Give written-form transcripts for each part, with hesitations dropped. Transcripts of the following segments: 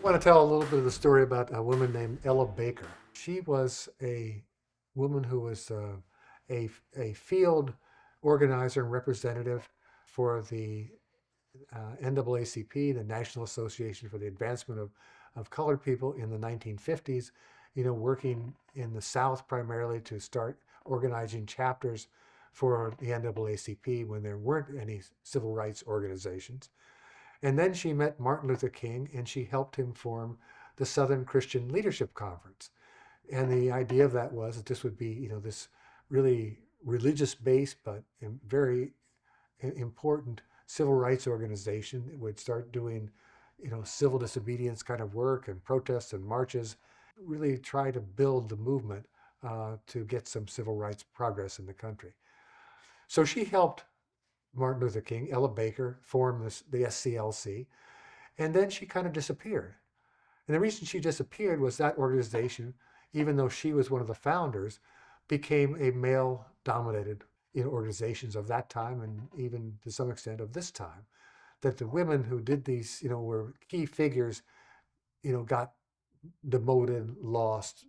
I want to tell a little bit of the story about a woman named Ella Baker. She was a woman who was a, a field organizer and representative for the NAACP, the National Association for the Advancement of Colored People in the 1950s, working in the South primarily to start organizing chapters for the NAACP when there weren't any civil rights organizations. And then she met Martin Luther King and she helped him form the Southern Christian Leadership Conference. And the idea of that was that this would be, this really religious based but very important civil rights organization that would start doing, civil disobedience kind of work and protests and marches, really try to build the movement to get some civil rights progress in the country. So she helped Martin Luther King, Ella Baker, form the SCLC, and then she kind of disappeared. And the reason she disappeared was that organization, even though she was one of the founders, became a male-dominated organizations of that time and even to some extent of this time. That the women who did these, were key figures, got demoted, lost,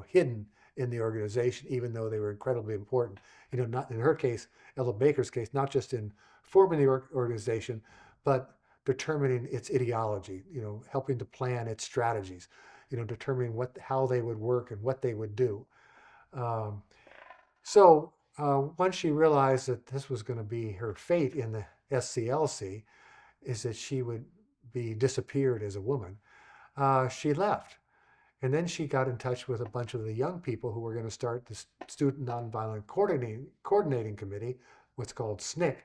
hidden in the organization, even though they were incredibly important. Not in her case, Ella Baker's case, not just in forming the organization, but determining its ideology, helping to plan its strategies, determining how they would work and what they would do. Um, so once she realized that this was going to be her fate in the SCLC, is that she would be disappeared as a woman, she left. And then she got in touch with a bunch of the young people who were going to start the Student Nonviolent Coordinating Committee, what's called SNCC.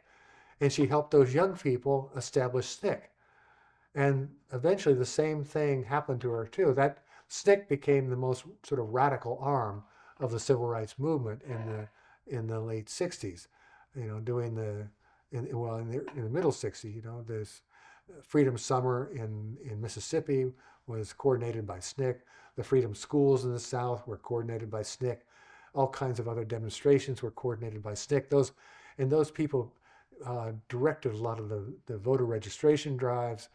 And she helped those young people establish SNCC. And eventually the same thing happened to her too. That SNCC became the most sort of radical arm of the civil rights movement in the late 60s, doing in the middle 60s, this Freedom Summer in Mississippi was coordinated by SNCC. The Freedom Schools in the South were coordinated by SNCC. All kinds of other demonstrations were coordinated by SNCC. Those people directed a lot of the voter registration drives,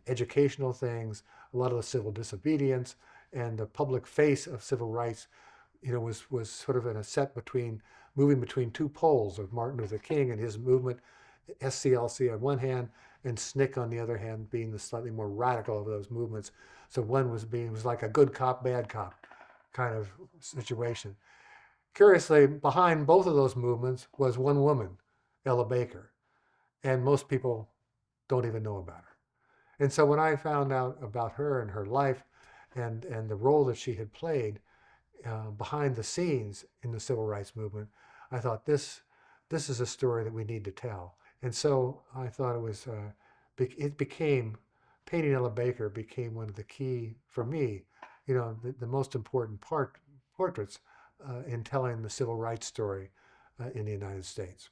educational things, a lot of the civil disobedience, and the public face of civil rights, was sort of in a set moving between two poles of Martin Luther King and his movement, SCLC on one hand, and SNCC on the other hand, being the slightly more radical of those movements. So one was like a good cop, bad cop kind of situation. Curiously, behind both of those movements was one woman, Ella Baker, and most people don't even know about her. And so when I found out about her and her life and the role that she had played behind the scenes in the civil rights movement, I thought this is a story that we need to tell. And so I thought it became, painting Ella Baker became one of the key, for me, the most important portraits in telling the civil rights story in the United States.